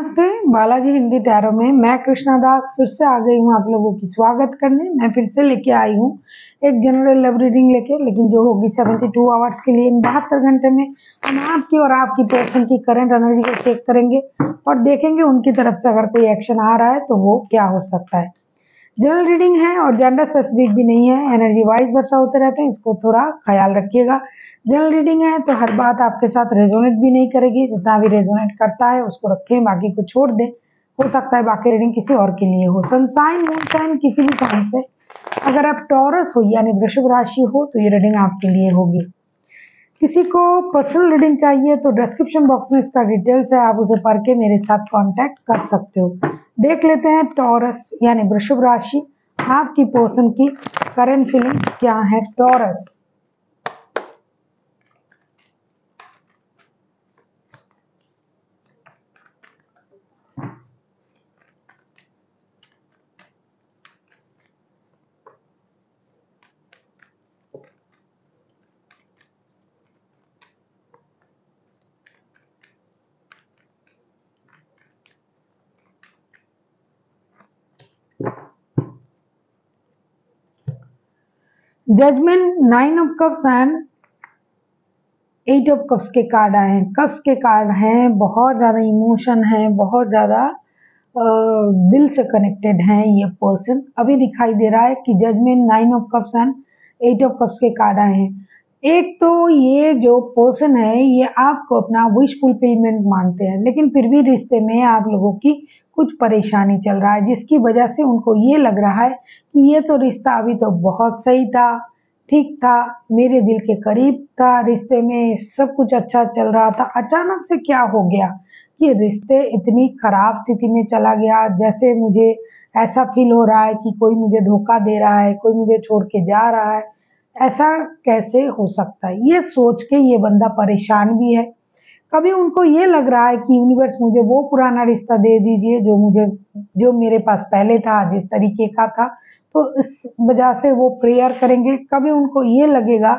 नमस्ते, बालाजी हिंदी टैरो में मैं कृष्णा दास फिर से आ गई हूँ आप लोगों की स्वागत करने। मैं फिर से लेके आई हूँ एक जनरल लव रीडिंग लेके, लेकिन जो होगी 72 आवर्स के लिए, इन 72 घंटे में हम आपकी और आपकी पर्सन की करंट एनर्जी को चेक करेंगे और देखेंगे उनकी तरफ से अगर कोई एक्शन आ रहा है तो वो क्या हो सकता है। जनरल रीडिंग है और जेंडर स्पेसिफिक भी नहीं है, एनर्जी वाइज वर्षा होते रहते हैं, इसको थोड़ा ख्याल रखिएगा। जनरल रीडिंग है तो हर बात आपके साथ रेजोनेट भी नहीं करेगी, जितना भी रेजोनेट करता है उसको रखें, बाकी को छोड़ दें। हो सकता है बाकी रीडिंग किसी और के लिए हो। सनसाइन मूनशाइन किसी भी साइन से अगर आप टॉरस हो यानी वृषभ राशि हो तो ये रीडिंग आपके लिए होगी। किसी को पर्सनल रीडिंग चाहिए तो डिस्क्रिप्शन बॉक्स में इसका डिटेल्स है, आप उसे पढ़ के मेरे साथ कांटेक्ट कर सकते हो। देख लेते हैं टॉरस यानी वृषभ राशि, आपकी पर्सन की करंट फीलिंग्स क्या है। Taurus, judgement, 9 of cups and 8 of cups के कार्ड आए हैं। कप्स के कार्ड हैं, बहुत ज़्यादा इमोशन है, बहुत ज़्यादा दिल से कनेक्टेड हैं ये पर्सन। अभी दिखाई दे रहा है कि judgement, 9 of cups and 8 of cups के कार्ड आए हैं। एक तो ये जो पर्सन है ये आपको अपना विश फुलफिलमेंट मानते हैं, लेकिन फिर भी रिश्ते में आप लोगों की कुछ परेशानी चल रहा है, जिसकी वजह से उनको ये लग रहा है कि ये तो रिश्ता अभी तो बहुत सही था, ठीक था, मेरे दिल के करीब था, रिश्ते में सब कुछ अच्छा चल रहा था, अचानक से क्या हो गया कि रिश्ते इतनी खराब स्थिति में चला गया। जैसे मुझे ऐसा फील हो रहा है कि कोई मुझे धोखा दे रहा है, कोई मुझे छोड़ के जा रहा है। ऐसा कैसे हो सकता है, ये सोच के ये बंदा परेशान भी है। कभी उनको ये लग रहा है कि यूनिवर्स मुझे वो पुराना रिश्ता दे दीजिए जो मेरे पास पहले था, जिस तरीके का था, तो इस वजह से वो प्रेयर करेंगे। कभी उनको ये लगेगा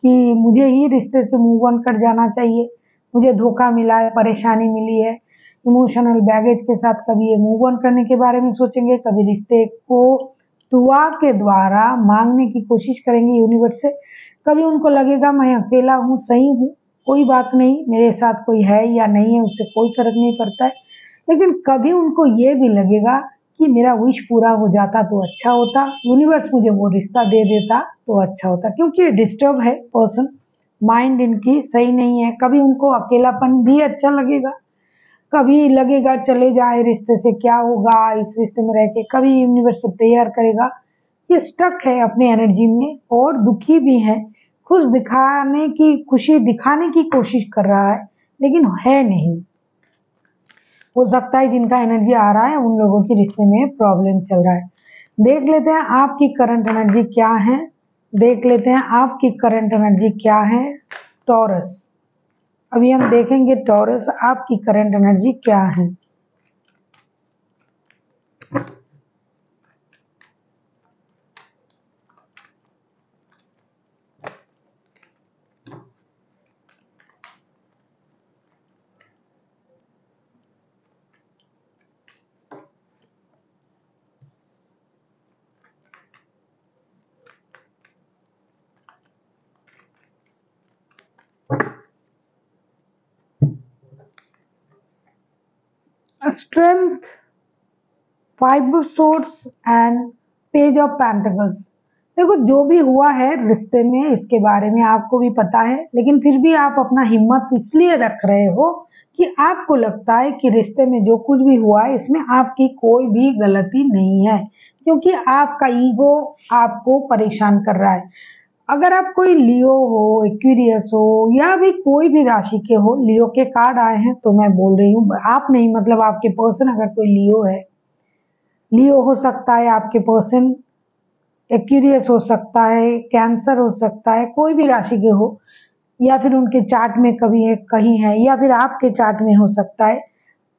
कि मुझे ही रिश्ते से मूव ऑन कर जाना चाहिए, मुझे धोखा मिला है, परेशानी मिली है, इमोशनल बैगेज के साथ कभी ये मूव ऑन करने के बारे में सोचेंगे, कभी रिश्ते को दुआ के द्वारा मांगने की कोशिश करेंगे यूनिवर्स से। कभी उनको लगेगा मैं अकेला हूँ, सही हूँ, कोई बात नहीं, मेरे साथ कोई है या नहीं है उससे कोई फर्क नहीं पड़ता है। लेकिन कभी उनको ये भी लगेगा कि मेरा विश पूरा हो जाता तो अच्छा होता, यूनिवर्स मुझे वो रिश्ता दे देता तो अच्छा होता, क्योंकि डिस्टर्ब है पर्सन, माइंड इनकी सही नहीं है। कभी उनको अकेलापन भी अच्छा लगेगा, कभी लगेगा चले जाए रिश्ते से, क्या होगा इस रिश्ते में रह के। कभी यूनिवर्स से प्रेयर करेगा। ये स्टक है अपने एनर्जी में और दुखी भी है, खुशी दिखाने की कोशिश कर रहा है लेकिन है नहीं। हो सकता है जिनका एनर्जी आ रहा है उन लोगों की रिश्ते में प्रॉब्लम चल रहा है। देख लेते हैं आपकी करंट एनर्जी क्या है। देख लेते हैं आपकी करंट एनर्जी क्या है टॉरस। अभी हम देखेंगे टॉरस आपकी करंट एनर्जी क्या है। Strength, 5 of swords and page of pentacles. देखो जो भी हुआ है रिश्ते में इसके बारे में आपको भी पता है, लेकिन फिर भी आप अपना हिम्मत इसलिए रख रहे हो कि आपको लगता है कि रिश्ते में जो कुछ भी हुआ है इसमें आपकी कोई भी गलती नहीं है, क्योंकि आपका ईगो आपको परेशान कर रहा है। अगर आप कोई लियो हो, एक्वेरियस हो या भी कोई भी राशि के हो, लियो के कार्ड आए हैं तो मैं बोल रही हूँ, आप नहीं मतलब आपके पर्सन अगर कोई लियो है, लियो हो सकता है आपके पर्सन, एक्वेरियस हो सकता है, कैंसर हो सकता है, कोई भी राशि के हो, या फिर उनके चार्ट में कभी है कहीं है, या फिर आपके चार्ट में हो सकता है।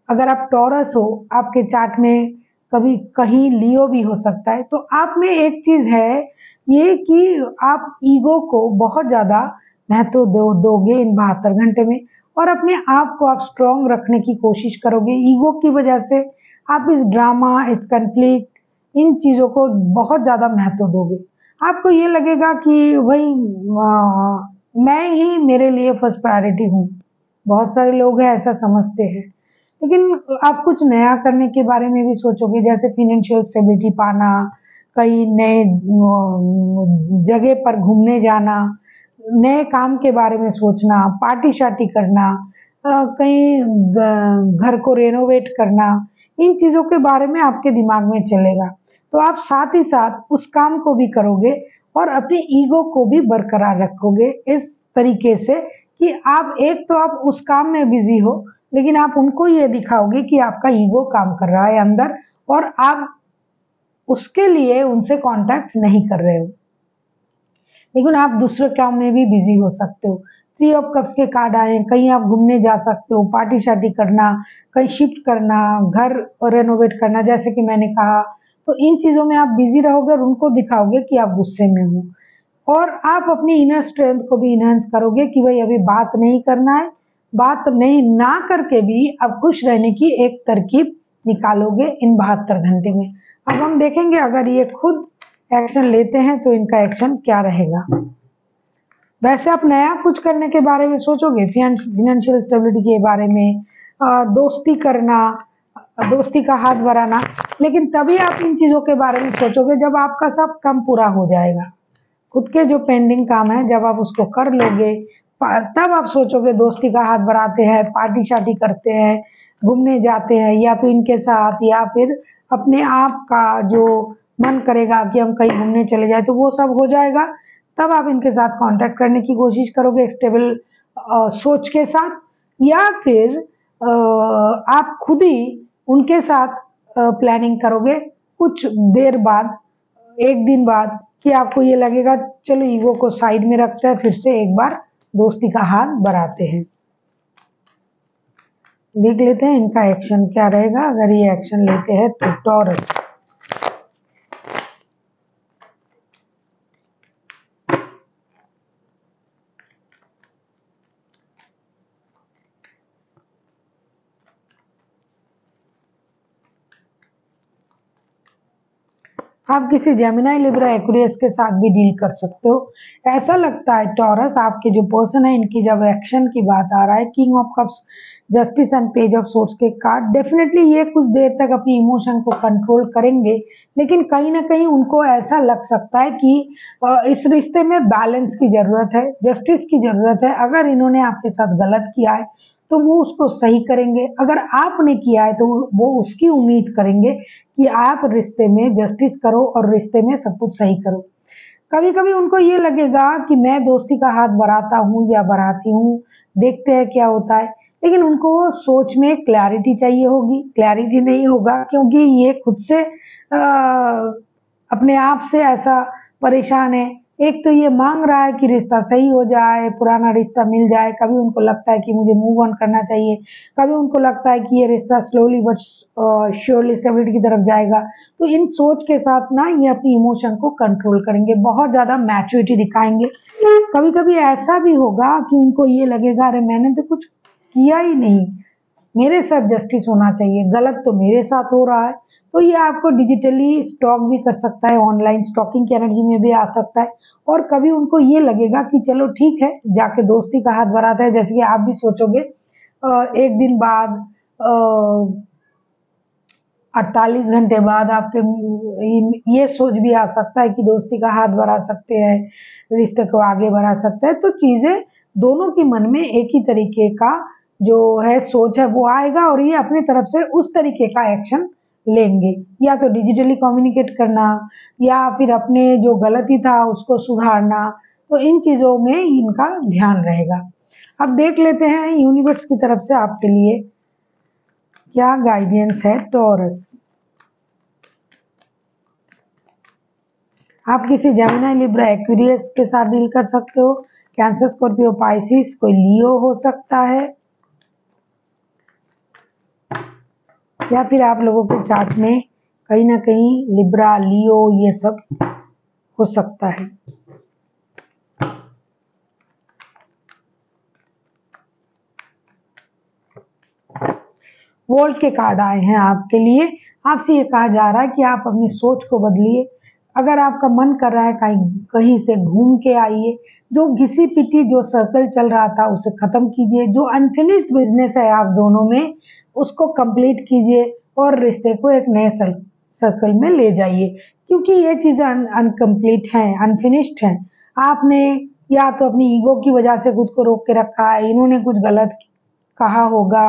अगर आप टॉरस हो, आपके चार्ट में कभी कहीं लियो भी हो सकता है। तो आप में एक चीज है ये कि आप ईगो को बहुत ज्यादा महत्व दोगे इन 72 घंटे में, और अपने आप को आप स्ट्रॉन्ग रखने की कोशिश करोगे। ईगो की वजह से आप इस ड्रामा, इस कन्फ्लिक्ट, इन चीज़ों को बहुत ज़्यादा महत्व दोगे। आपको ये लगेगा कि भाई मैं ही मेरे लिए फर्स्ट प्रायोरिटी हूँ। बहुत सारे लोग हैं ऐसा समझते हैं, लेकिन आप कुछ नया करने के बारे में भी सोचोगे, जैसे फिनेंशियल स्टेबिलिटी पाना, कई नए जगह पर घूमने जाना, नए काम के बारे में सोचना, पार्टी शार्टी करना, कहीं घर को रेनोवेट करना, इन चीज़ों के बारे में आपके दिमाग में चलेगा। तो आप साथ ही साथ उस काम को भी करोगे और अपनी ईगो को भी बरकरार रखोगे इस तरीके से कि आप उस काम में बिजी हो, लेकिन आप उनको ये दिखाओगे कि आपका ईगो काम कर रहा है अंदर और आप उसके लिए उनसे कांटेक्ट नहीं कर रहे हो, लेकिन आप दूसरे काम में भी बिजी हो सकते हो। 3 ऑफ कप्स के कार्ड आए, कहीं आप घूमने जा सकते हो, पार्टी शार्टी करना, कहीं शिफ्ट करना, घर रेनोवेट करना, जैसे कि मैंने कहा। तो इन चीज़ों में आप बिजी रहोगे और उनको दिखाओगे कि आप गुस्से में हो, और आप अपनी इनर स्ट्रेंथ को भी इनहेंस करोगे कि भाई अभी बात नहीं करना है, बात नहीं ना करके भी अब खुश रहने की एक तरकीब निकालोगे इन 72 घंटे में। अब हम देखेंगे अगर ये खुद एक्शन लेते हैं तो इनका एक्शन क्या रहेगा। वैसे आप नया कुछ करने के बारे में सोचोगे, फिनेंशियल स्टेबिलिटी के बारे में, दोस्ती करना, दोस्ती का हाथ बढ़ाना, लेकिन तभी आप इन चीज़ों के बारे में सोचोगे जब आपका सब काम पूरा हो जाएगा। खुद के जो पेंडिंग काम है जब आप उसको कर लोगे, तब आप सोचोगे दोस्ती का हाथ बढ़ाते हैं, पार्टी शार्टी करते हैं, घूमने जाते हैं, या तो इनके साथ या फिर अपने आप का जो मन करेगा कि हम कहीं घूमने चले जाए, तो वो सब हो जाएगा। तब आप इनके साथ कांटेक्ट करने की कोशिश करोगे एक स्टेबल सोच के साथ, या फिर आप खुद ही उनके साथ प्लानिंग करोगे कुछ देर बाद, एक दिन बाद, कि आपको ये लगेगा चलो ईगो को साइड में रखते हैं, फिर से एक बार दोस्ती का हाथ बढ़ाते हैं। देख लेते हैं इनका एक्शन क्या रहेगा अगर ये एक्शन लेते हैं तो। टॉरस, आप किसी जेमिनी, लिब्रा, एक्वेरियस के साथ भी डील कर सकते हो। ऐसा लगता है टॉरस आपके जो पर्सन है इनकी जब एक्शन की बात आ रहा है, king of cups, justice and page of swords के कार्ड, डेफिनेटली ये कुछ देर तक अपनी इमोशन को कंट्रोल करेंगे, लेकिन कहीं ना कहीं उनको ऐसा लग सकता है कि इस रिश्ते में बैलेंस की जरूरत है, जस्टिस की जरूरत है। अगर इन्होंने आपके साथ गलत किया है तो वो उसको सही करेंगे, अगर आपने किया है तो वो उसकी उम्मीद करेंगे कि आप रिश्ते में जस्टिस करो और रिश्ते में सब कुछ सही करो। कभी कभी उनको ये लगेगा कि मैं दोस्ती का हाथ बढ़ाता हूँ या बढ़ाती हूँ, देखते हैं क्या होता है, लेकिन उनको सोच में क्लैरिटी चाहिए होगी। क्लैरिटी नहीं होगा क्योंकि ये खुद से अपने आप से ऐसा परेशान है। एक तो ये मांग रहा है कि रिश्ता सही हो जाए, पुराना रिश्ता मिल जाए, कभी उनको लगता है कि मुझे मूव ऑन करना चाहिए, कभी उनको लगता है कि ये रिश्ता स्लोली बट श्योरली स्टेबिलिटी की तरफ जाएगा। तो इन सोच के साथ ना ये अपनी इमोशन को कंट्रोल करेंगे, बहुत ज़्यादा मैच्योरिटी दिखाएंगे। कभी कभी ऐसा भी होगा कि उनको ये लगेगा अरे मैंने तो कुछ किया ही नहीं, मेरे साथ जस्टिस होना चाहिए, गलत तो मेरे साथ हो रहा है। तो ये आपको डिजिटली स्टॉक भी कर सकता है, ऑनलाइन स्टॉकिंग की एनर्जी में भी आ सकता है। और कभी उनको ये लगेगा कि चलो ठीक है, जाके दोस्ती का हाथ बढ़ाता है, जैसे कि आप भी सोचोगे एक दिन बाद, 48 घंटे बाद आपके ये सोच भी आ सकता है कि दोस्ती का हाथ बढ़ा सकते हैं, रिश्ते को आगे बढ़ा सकते हैं। तो चीज़ें दोनों के मन में एक ही तरीके का जो है सोच है वो आएगा, और ये अपने तरफ से उस तरीके का एक्शन लेंगे, या तो डिजिटली कम्युनिकेट करना या फिर अपने जो गलती था उसको सुधारना। तो इन चीज़ों में इनका ध्यान रहेगा। अब देख लेते हैं यूनिवर्स की तरफ से आपके लिए क्या गाइडेंस है टॉरस। आप किसी जेमिनी, लिब्रा, एक्वेरियस के साथ डील कर सकते हो, कैंसर, स्कॉर्पियो, पाइसिस, कोई लियो हो सकता है, या फिर आप लोगों के चार्ट में कहीं ना कहीं लिब्रा, लियो ये सब हो सकता है। वोल्ट के कार्ड आए हैं आपके लिए। आपसे ये कहा जा रहा है कि आप अपनी सोच को बदलिए। अगर आपका मन कर रहा है कहीं से घूम के आइए। जो घिसी पिटी जो सर्कल चल रहा था उसे खत्म कीजिए। जो अनफिनिश्ड बिजनेस है आप दोनों में उसको कंप्लीट कीजिए और रिश्ते को एक नए सर्कल में ले जाइए, क्योंकि ये चीजें अनकम्प्लीट हैं, अनफिनिश्ड हैं। आपने या तो अपनी ईगो की वजह से खुद को रोक के रखा है, इन्होंने कुछ गलत कहा होगा,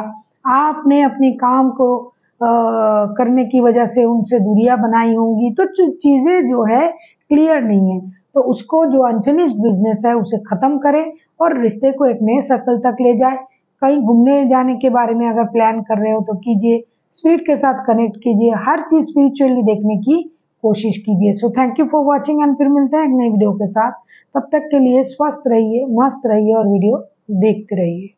आपने अपने काम को करने की वजह से उनसे दूरियां बनाई होंगी, तो चीजें जो है क्लियर नहीं है। तो उसको जो अनफिनिश्ड बिजनेस है उसे खत्म करें और रिश्ते को एक नए सर्कल तक ले जाए। कहीं घूमने जाने के बारे में अगर प्लान कर रहे हो तो कीजिए, स्पिरिट के साथ कनेक्ट कीजिए, हर चीज स्पिरिचुअली देखने की कोशिश कीजिए। So thank you for watching and फिर मिलते हैं एक नई वीडियो के साथ। तब तक के लिए स्वस्थ रहिए, मस्त रहिए और वीडियो देखते रहिए।